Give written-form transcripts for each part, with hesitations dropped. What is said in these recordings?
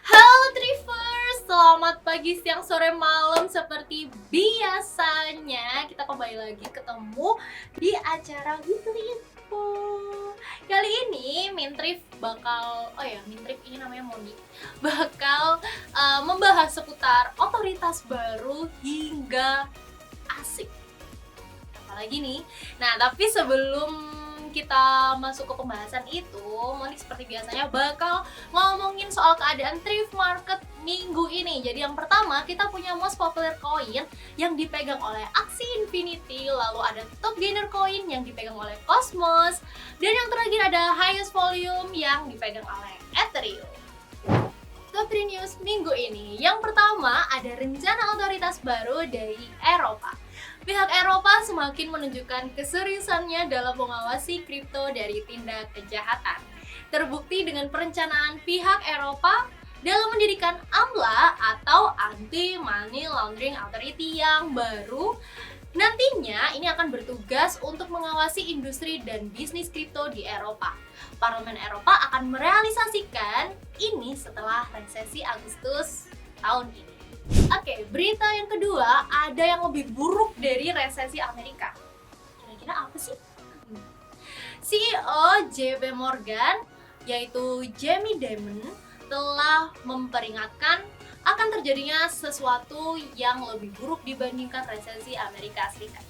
Halo Trivers, selamat pagi, siang, sore, malam. Seperti biasanya kita kembali lagi ketemu di acara Weekly Info. Kali ini Mintrif Mintrif ini namanya Moni bakal membahas seputar otoritas baru hingga asik. Apalagi nih. Nah, tapi sebelum kita masuk ke pembahasan itu, Moni seperti biasanya bakal ngomongin soal keadaan thrift market minggu ini. Jadi yang pertama kita punya most popular coin yang dipegang oleh Axie Infinity, lalu ada top gainer coin yang dipegang oleh Cosmos, dan yang terakhir ada highest volume yang dipegang oleh Ethereum. Top 3 news minggu ini. Yang pertama ada rencana otoritas baru dari Eropa. Pihak Eropa semakin menunjukkan keseriusannya dalam mengawasi kripto dari tindak kejahatan. Terbukti dengan perencanaan pihak Eropa dalam mendirikan AMLA atau Anti Money Laundering Authority yang baru. Nantinya ini akan bertugas untuk mengawasi industri dan bisnis kripto di Eropa. Parlemen Eropa akan merealisasikan ini setelah resesi Agustus tahun ini. Oke, berita yang kedua ada yang lebih buruk dari resesi Amerika. Kira-kira apa sih? CEO JP Morgan, yaitu Jamie Dimon, telah memperingatkan akan terjadinya sesuatu yang lebih buruk dibandingkan resesi Amerika Serikat.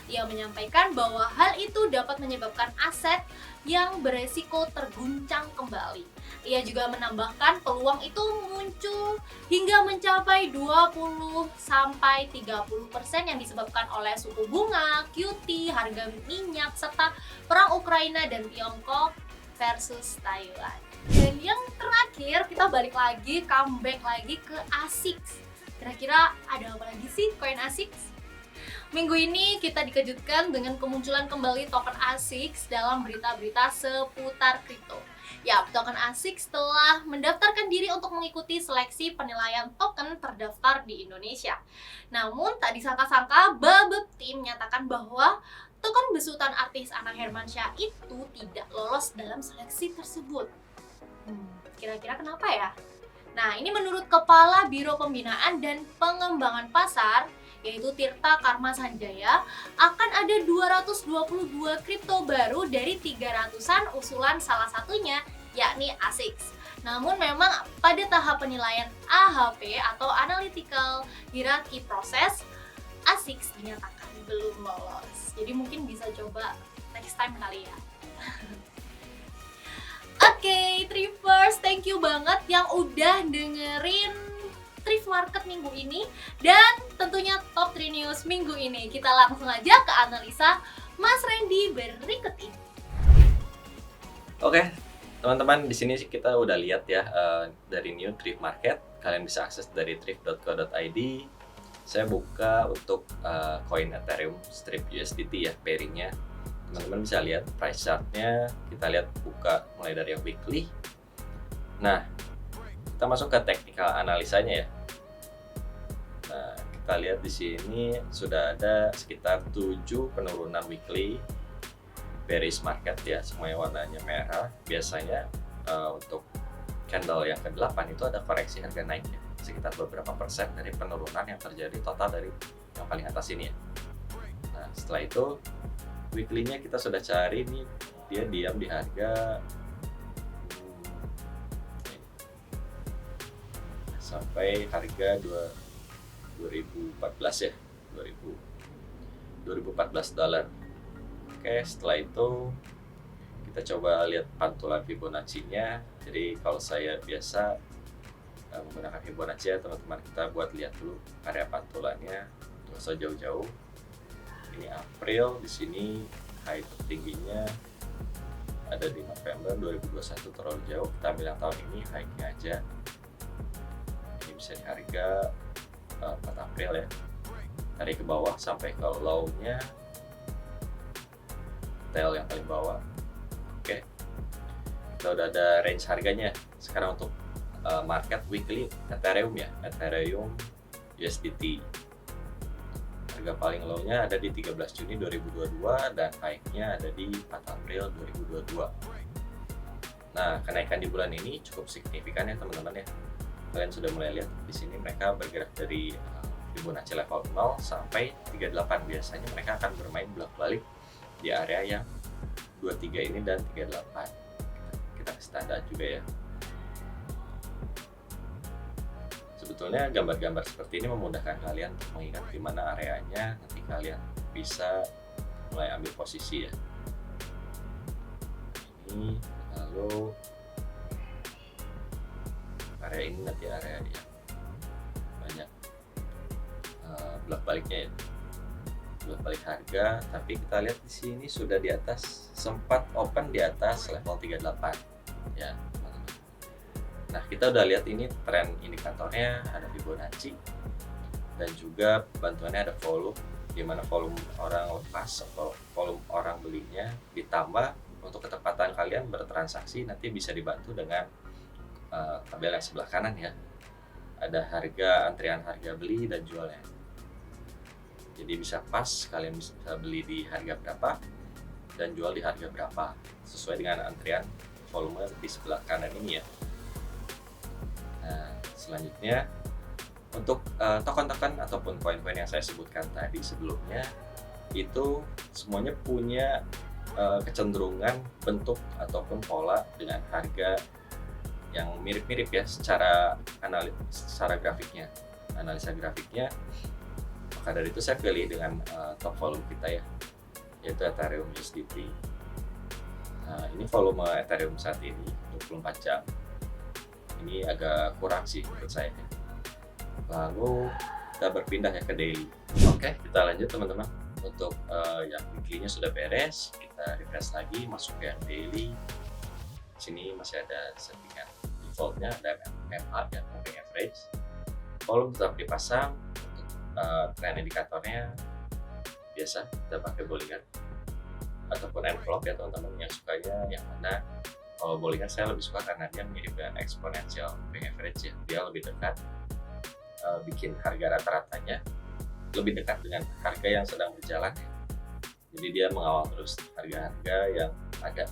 Ia menyampaikan bahwa hal itu dapat menyebabkan aset yang beresiko terguncang kembali. Ia juga menambahkan peluang itu muncul hingga mencapai 20-30% yang disebabkan oleh suku bunga, QT, harga minyak, serta perang Ukraina dan Tiongkok versus Taiwan. Dan yang terakhir kita balik lagi, comeback lagi ke ASICS. Kira-kira ada apa lagi sih koin ASICS? Minggu ini kita dikejutkan dengan kemunculan kembali token ASICS dalam berita-berita seputar kripto. Ya, token ASICS telah mendaftarkan diri untuk mengikuti seleksi penilaian token terdaftar di Indonesia. Namun tak disangka-sangka Bapepti menyatakan bahwa token besutan artis Anang Hermansyah itu tidak lolos dalam seleksi tersebut. Kira-kira kenapa ya? Nah, ini menurut Kepala Biro Pembinaan dan Pengembangan Pasar, yaitu Tirta Karma Sanjaya, akan ada 222 kripto baru dari 300-an usulan, salah satunya yakni ASICS. Namun memang pada tahap penilaian AHP atau Analytical Hierarchy Process, ASICS dinyatakan belum lolos. Jadi mungkin bisa coba next time kali ya. Oke, Thrifers, thank you banget yang udah dengerin Thrift Market minggu ini. Dan tentunya top 3 news minggu ini. Kita langsung aja ke analisa Mas Randy berikut ini. Oke, teman-teman, di sini kita udah lihat ya dari new Thrift Market. Kalian bisa akses dari thrift.co.id. Saya buka untuk koin Ethereum Strip USDT ya, pairingnya. Teman-teman bisa lihat price chartnya. Kita lihat buka mulai dari yang weekly. Nah, kita masuk ke technical analisanya ya. Nah, kita lihat di sini sudah ada sekitar 7 penurunan weekly bearish market ya, semuanya warnanya merah. Biasanya untuk candle yang ke-8 itu ada koreksi harga naiknya sekitar beberapa persen dari penurunan yang terjadi total dari yang paling atas ini ya. Nah, setelah itu weekly-nya kita sudah cari nih, dia diam di harga sampai harga 2014 ya, 2014 dolar. Oke, setelah itu kita coba lihat pantulan Fibonacci-nya. Jadi kalau saya biasa menggunakan Fibonacci ya, teman-teman kita buat lihat dulu area pantulannya, nggak usah jauh-jauh. Ini April, di sini high tertingginya ada di November 2021, terlalu jauh. Kita ambil yang tahun ini high-nya aja. Ini bisa di harga 4 April ya. Tarik ke bawah sampai ke low-nya, tail yang paling bawah. Oke, kita udah ada range harganya. Sekarang untuk market weekly Ethereum ya, Ethereum USDT. Harga paling low-nya ada di 13 Juni 2022 dan high-nya ada di 4 April 2022. Nah, kenaikan di bulan ini cukup signifikan ya teman-teman ya. kalian sudah mulai lihat di sini mereka bergerak dari Fibonacci level 0 sampai 38. Biasanya mereka akan bermain bolak-balik di area yang 23 ini dan 38. Kita kasih tanda juga ya. Sebetulnya gambar-gambar seperti ini memudahkan kalian untuk mengingat di mana areanya, nanti kalian bisa mulai ambil posisi ya. Ini lalu area ini nanti area yang banyak bolak-baliknya ya, bolak-balik harga. Tapi kita lihat di sini sudah di atas, sempat open di atas level 38 ya. Nah, kita udah lihat ini tren indikatornya, ada Fibonacci dan juga bantuannya ada volume, di mana volume orang lepas atau volume orang belinya ditambah untuk ketepatan kalian bertransaksi nanti bisa dibantu dengan tabel yang sebelah kanan ya. Ada harga, antrian harga beli dan jualnya. Jadi bisa pas kalian bisa beli di harga berapa dan jual di harga berapa sesuai dengan antrian volume di sebelah kanan ini ya. Nah, selanjutnya untuk token-token ataupun koin-koin yang saya sebutkan tadi sebelumnya itu semuanya punya kecenderungan bentuk ataupun pola dengan harga yang mirip-mirip ya secara grafiknya, analisa grafiknya. Maka dari itu saya pilih dengan top volume kita ya, yaitu Ethereum USDT. Nah, ini volume Ethereum saat ini 24 jam. Ini agak kurang sih menurut saya. Lalu kita berpindah ya ke daily. Oke, kita lanjut teman-teman. Untuk yang weekly-nya sudah beres, kita refresh lagi, masuk ke yang daily. Di sini masih ada settingan defaultnya, ada MA ya, moving average. Volume tetap dipasang. Untuk trend indikatornya biasa kita pakai Bollinger ataupun envelope ya teman-teman, yang sukanya yang mana. Kalau Bollinger saya lebih suka karena dia mirip dengan exponential moving average ya. Dia lebih dekat, bikin harga rata-ratanya lebih dekat dengan harga yang sedang berjalan. Jadi dia mengawal terus harga-harga yang ada.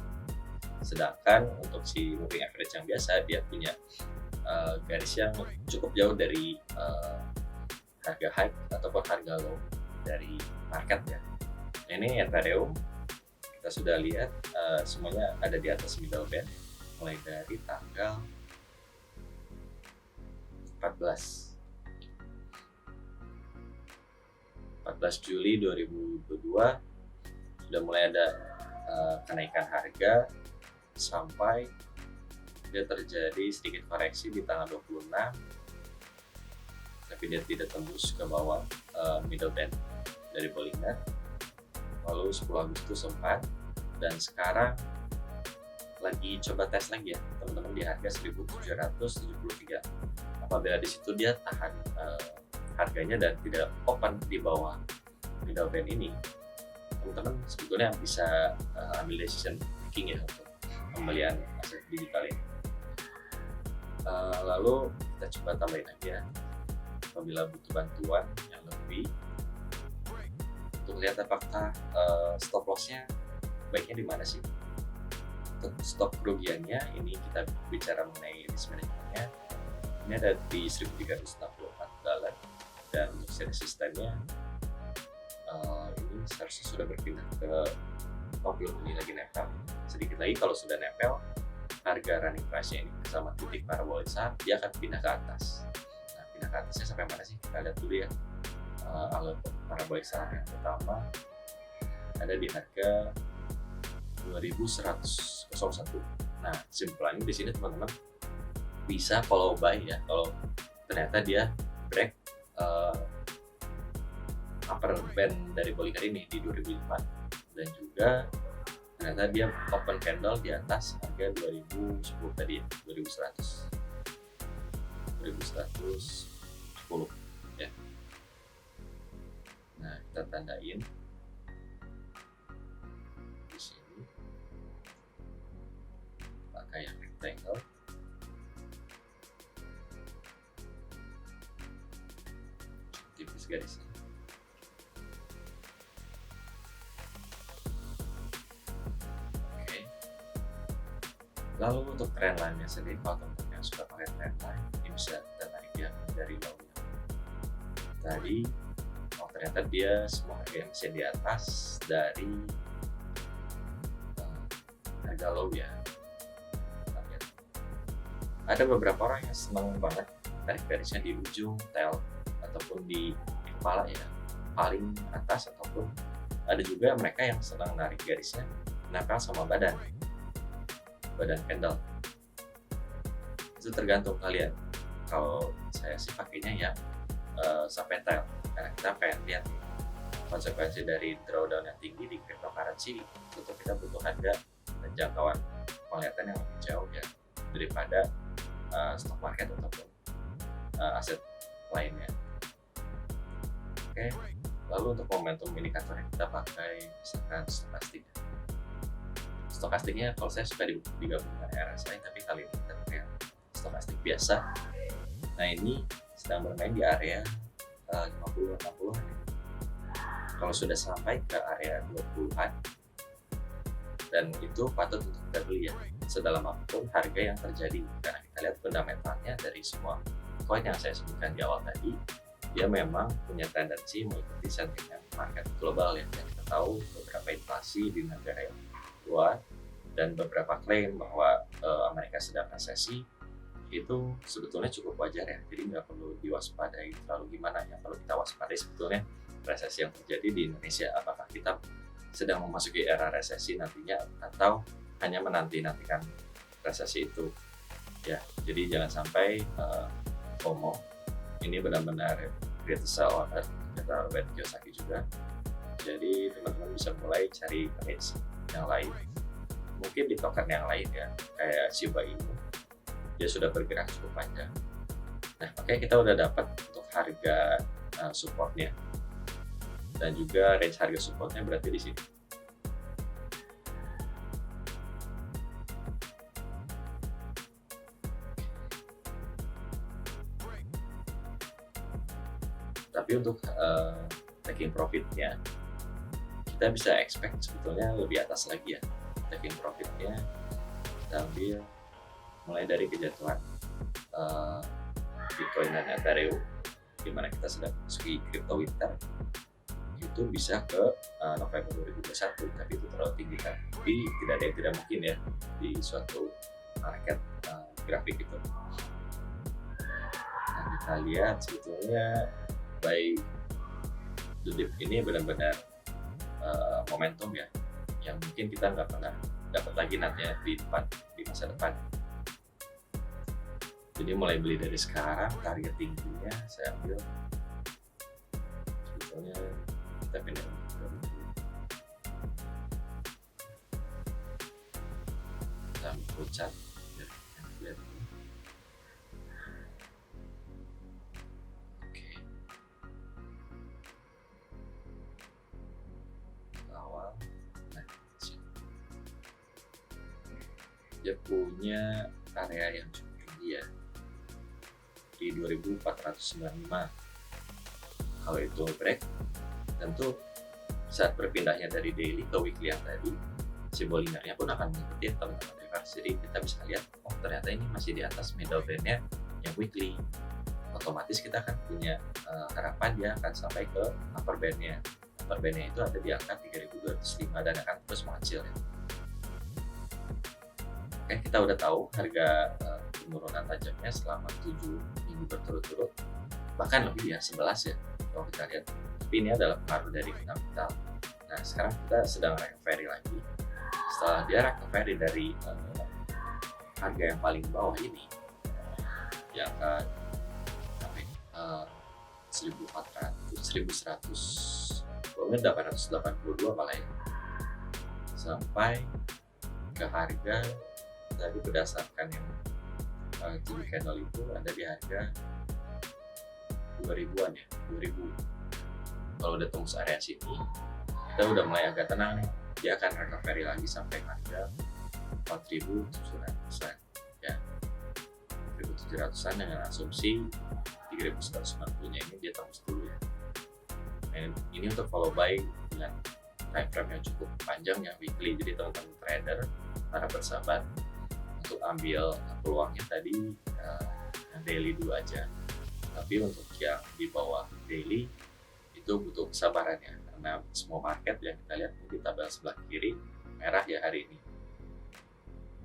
Sedangkan untuk si moving average yang biasa dia punya garis yang cukup jauh dari harga high ataupun harga low dari market ya. Ini Ethereum. Kita sudah lihat semuanya ada di atas middle band mulai dari tanggal 14 Juli 2022 sudah mulai ada kenaikan harga sampai dia terjadi sedikit koreksi di tanggal 26, tapi dia tidak tembus ke bawah middle band dari Bollinger. Lalu 10 Agustus sempat, dan sekarang lagi coba tes lagi ya teman-teman di harga 1773. Apabila di situ dia tahan harganya dan tidak open di bawah middle band ini, teman-teman sebetulnya bisa ambil decision making ya untuk pembelian aset digital ini. Lalu kita coba tambahin lagi ya, apabila butuh bantuan yang lebih untuk lihat apakah stop lossnya baiknya di mana sih. Untuk stop kerugiannya ini kita bicara mengenai risk manajemennya, ini ada di 1364 dolar, dan untuk resistennya ini seharusnya sudah berpindah ke ini lagi nempel. Sedikit lagi kalau sudah nempel harga running price-nya ini sama titik parabola besar, dia akan pindah ke atas. Nah, pindah ke atasnya sampai mana sih? Kita lihat dulu ya. Alat parabolik saham yang pertama ada di harga 2101. Nah, kesimpulannya di sini teman-teman bisa follow buy ya kalau ternyata dia break upper band dari Bollinger ini di 2005, dan juga ternyata dia open candle di atas harga 2010 tadi ya, 2110 ya. Nah, kita tandain di sini pakai yang rectangle. Tipis garisnya. Oke. Lalu untuk trendline-nya sendiri, kalau teman-teman yang suka pakai trendline, ini bisa tadi, oh ternyata dia semua harga yang masih di atas dari harga low ya. Kita lihat. Ada beberapa orang yang senang banget tarik garisnya di ujung tail ataupun di kepala ya, paling atas, ataupun ada juga mereka yang senang narik garisnya nempel sama badan candle. Itu tergantung kalian. Kalau saya sih pakainya yang sampai tail, karena kita pengen lihat konsekuensi dari drawdown yang tinggi di cryptocurrency. Tentu kita butuh harga dan jangkauan penglihatan yang lebih jauh ya daripada stock market ataupun aset lainnya. Oke, lalu untuk momentum indikator yang kita pakai misalkan stokastik. Stokastiknya kalau saya suka digabung dengan RSI, tapi kali ini kita pakai stokastik biasa. Nah ini sedang bermain di area 50-60an. Kalau sudah sampai ke area 20-an, dan itu patut untuk kita beli ya, sedalam apapun harga yang terjadi, karena kita lihat fundamentalnya dari semua koin yang saya sebutkan di awal tadi, dia memang punya tendensi mengikuti sentimen market global ya. Dan kita tahu beberapa inflasi di negara yang luar dan beberapa klaim bahwa Amerika sedang resesi, itu sebetulnya cukup wajar ya. Jadi nggak perlu diwaspadai terlalu gimana. Yang perlu kita waspadai sebetulnya resesi yang terjadi di Indonesia. Apakah kita sedang memasuki era resesi nantinya, atau hanya menanti-nantikan resesi itu ya. Jadi jangan sampai FOMO ini benar-benar great sell order, kata Robert Kiyosaki juga. Jadi teman-teman bisa mulai cari range yang lain, mungkin di token yang lain ya, kayak Shiba Inu, dia sudah bergerak cukup panjang. Nah, oke, kita udah dapat untuk harga supportnya dan juga range harga supportnya berarti di sini. Tapi untuk taking profitnya, kita bisa expect sebetulnya lebih atas lagi ya. Taking profitnya kita ambil mulai dari kejatuhan Bitcoin dan Ethereum, di mana kita sedang memasuki crypto winter, itu bisa ke November 2021, tapi itu terlalu tinggi kan. Tapi tidak ada yang tidak mungkin ya di suatu market grafik itu. Nah, kita lihat sebetulnya by the dip ini benar-benar momentum ya, yang mungkin kita nggak pernah dapat lagi nantinya di masa depan. Jadi mulai beli dari sekarang, target tingginya saya ambil sebetulnya kita pindah kita pucat ya, lihat. Oke, awal nah dia punya area yang cukup tinggi ya di 2495. Kalau itu break, tentu saat berpindahnya dari daily ke weekly yang tadi, simbol linearnya pun akan mengikuti teman-teman reverse. Jadi kita bisa lihat, oh ternyata ini masih di atas middle bandnya yang weekly. Otomatis kita akan punya harapan dia akan sampai ke upper bandnya. Upper bandnya itu ada di angka 3205 dan akan terus mengecil ya. Oke, kita udah tahu harga penurunan tajamnya selama 7 minggu berturut-turut, bahkan lebih ya, 11 ya kalau kita lihat. Tapi ini adalah pengaruh dari fundamental. Nah sekarang kita sedang recovery lagi. Setelah dia recovery dari harga yang paling bawah ini, yang ke 1100, pokoknya 882 malah ya, sampai ke harga tadi berdasarkan yang TV candle itu ada di harga 2000-an ya, 2000. Kalau udah tembus area sini, kita udah mulai agak tenang nih. Dia akan recovery lagi sampai harga 4.700-an ya, 1.700-an dengan asumsi 3.190-nya ini dia tembus dulu ya. Dan ini untuk follow buy dengan time frame yang cukup panjang ya, weekly. Jadi teman-teman trader harap bersabar untuk ambil peluangnya tadi yang daily dulu aja. Tapi untuk yang di bawah daily itu butuh kesabaran ya, karena semua market yang kita lihat di tabel sebelah kiri merah ya hari ini,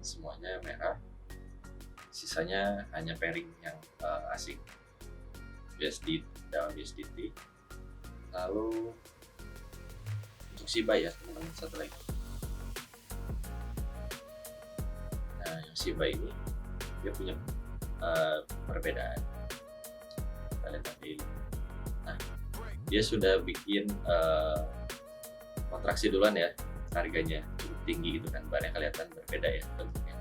semuanya merah. Sisanya hanya pairing yang asing, USD dan USDT. Lalu untuk Shiba ya teman-teman, satu lagi. Nah, yang Shiba ini dia punya perbedaan. Kita lihat tadi. Nah, dia sudah bikin kontraksi duluan ya, harganya cukup tinggi gitu kan, barangnya kelihatan berbeda ya bentuknya.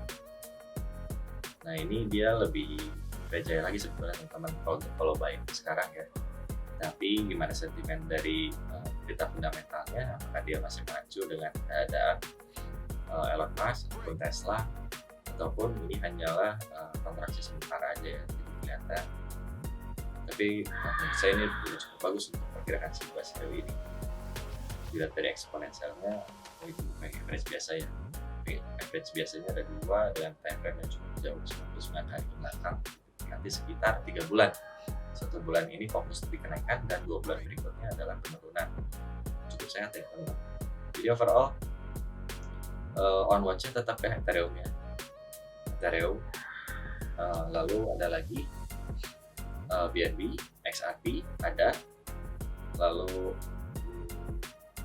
Nah, ini dia lebih fragile lagi sebenarnya teman-teman kalau untuk follow buy sekarang ya. Tapi gimana sentimen dari berita fundamentalnya, apakah dia masih maju dengan keadaan Elon Musk ataupun Tesla, ataupun ini hanyalah kontraksi sementara aja ya, jadi kelihatan. Tapi menurut saya ini cukup bagus untuk perkiraan situasi kali ini. Dilihat dari eksponensialnya, itu bukan average biasa ya. Average biasanya ada 2 dengan time frame yang cukup jauh, 99 hari ke belakang, nanti sekitar 3 bulan. 1 bulan ini fokus di kenaikan dan 2 bulan berikutnya adalah penurunan. Cukup sehat ya teman-teman. Jadi overall on watch-nya tetap ya Ethereum ya. Ethereum, lalu ada lagi BNB, XRP ada, lalu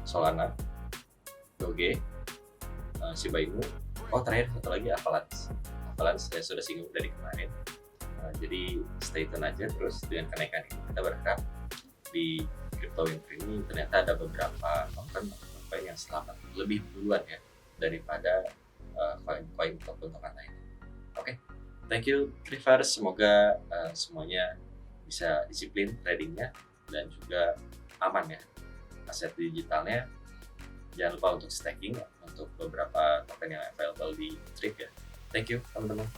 Solana, Doge, Shiba Inu. Oh terakhir satu lagi Avalanche. Avalanche saya sudah singgung dari kemarin. Jadi stay tune aja terus dengan kenaikan ini. Kita berharap di crypto winter ini ternyata ada beberapa token yang selamat lebih duluan ya daripada koin-koin ataupun token lain. Oke, thank you Trivers. Semoga semuanya bisa disiplin tradingnya dan juga aman ya aset digitalnya. Jangan lupa untuk staking untuk beberapa token yang available di Trip ya. Thank you teman-teman.